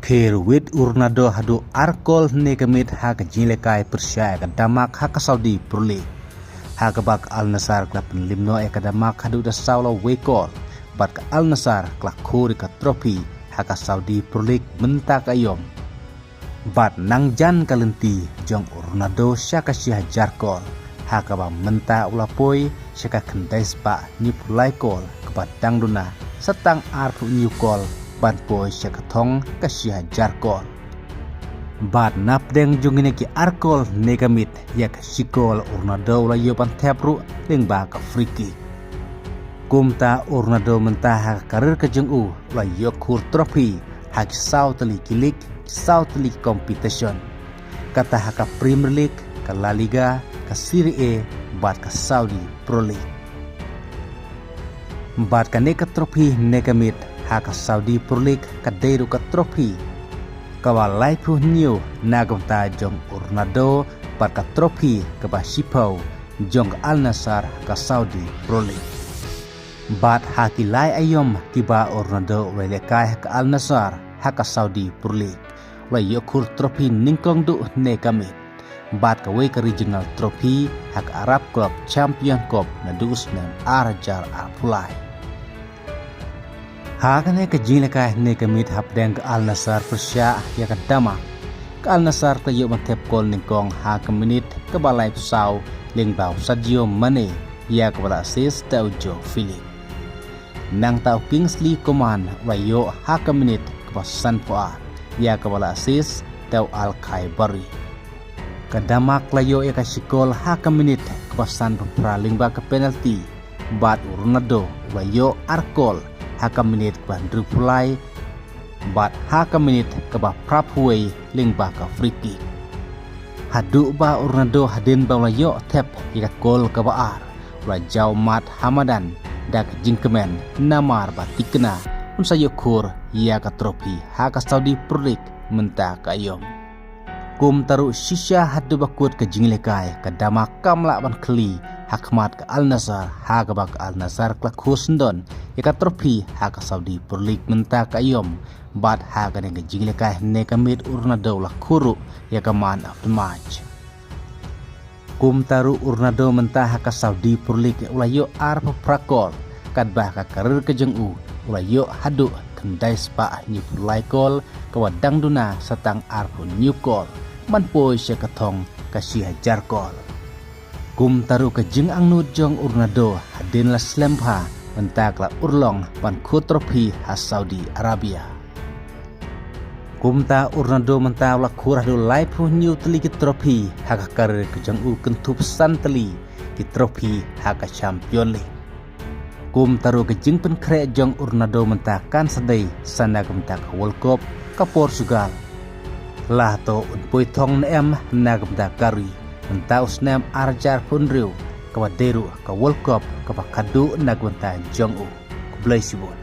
Kerwit urnado hadu arkol negamit haka jilekai persyai ka damak haka Saudi Pro League. Haka bak Al Nassr klub limno eka damak hadu da saulo wekol. Bat ka Al Nassr klak kuri ka trofi haka Saudi Pro League mentak ayom. Bat nang jan kalenti jong urnado syaka syah jarkol. Haka ba menta ulapoi syaka kendais ba nipulai kol kebat dangduna setang arfu nyukol. Ban poi syakatong kasih jarkol. Bat napdeng jungine ki arkol negamit yak sikol urnado la yopan tepru deng ba ka free kick. Kumta urnado mentah karir ke jengu la yokur trofi hak South League competition. Kata haka Premier League, ka La Liga, ka Serie A, bat ka Saudi Pro League. Bat ka neka trofi negamit haka Saudi Pro League kadeiru ka trofi kawa laipu new nagamta jong urnado par ka trofi kaba sipau jong Al Nassr ka Saudi Pro League. Bat haki lai ayom kiba urnado welekai ka Al Nassr haka Saudi Pro League wa yokur trofi ningklong du negamit. Bat ka weka regional trofi haka Arab Club Champion Cup na dus nem Arjar Arpulai. Hakane ka jilekai negamit hapdeng ka Al Nassr persya ya ka dama. Ka Al Nassr ka yo mantep kol ningkong haka menit ka balai pusau ling bau Sadio Mane ya ka bala assist tau Joe Philip. Nang tau Kingsley Coman wa yo haka menit ka San Fuad ya ka bala assist tau Al Khaibari. Ka damak layo ya ka sikol haka menit ka San Praling ba ka penalty. Bat urnado wa yo arkol haka menit ka drupulai bat haka menit ka ba prapway ling ba ka free kick. Hadu ba urnado hadin ba layo tep ika gol ka ba ar wa jau mat Hamadan dak jingkemen namar ba tikna unsa yokur ya ka trofi haka Saudi Pro League menta ka yom. Kum taru shisha hadu bakut ka jinglekai ka dama kamla ban kli hakmat ka Al Nassr haka bak Al Nassr klak husndon ika trofi haka Saudi Pro League menta ka yom bat haka nega jinglekai negamit urnado la kuru yaka man of the match. Kum taru urnado menta haka Saudi Pro League ulayo arpa prakol kad bah ka karir ke jengu ulayo hadu kendais pa nyipulai kol kawadang duna satang arpu nyukol manpoy siya katong kasih jarkol. Kum taru ka jing ang nudjong urnado hadin la slempa mentak la urlong pan ku trofi ha Saudi Arabia. Kum ta urnado mentak la kurah do laipu new teli ki trofi haka karir ke jang u kentup santeli ki trofi haka Champion League. Kum taru ke jing pen kre jong urnado mentak kan sedai sana mentak World Cup ka Portugal. Lah to unpoy thong nem nagamta kari mentau snem Arjar Punriu kawaderu ka World Cup ka kadu nagwanta jong u kublai sibon.